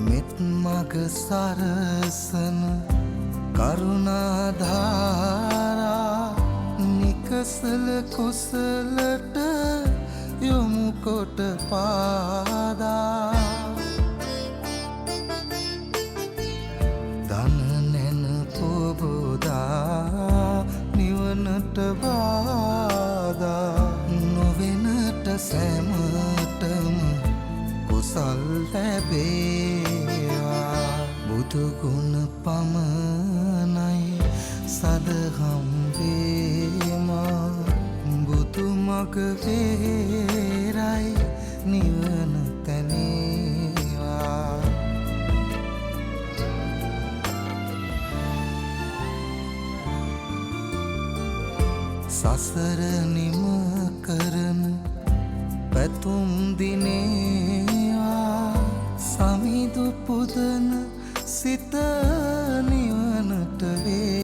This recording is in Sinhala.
මෙත් මග සරසන කරුණාධාරා නිකසල කුසලට යොමු කොට පාදා දන නැන පොබෝදා නිවනට බාදා නොවෙනට සැමටම කුසල් ලැබේවා බුදුගුණ පමණයි සදහම් වේමා බුදු මග වේරයි නිවන තැනේවා සසර නිම කරන පැතුම් දිනේවා සමිදු පුදන සිත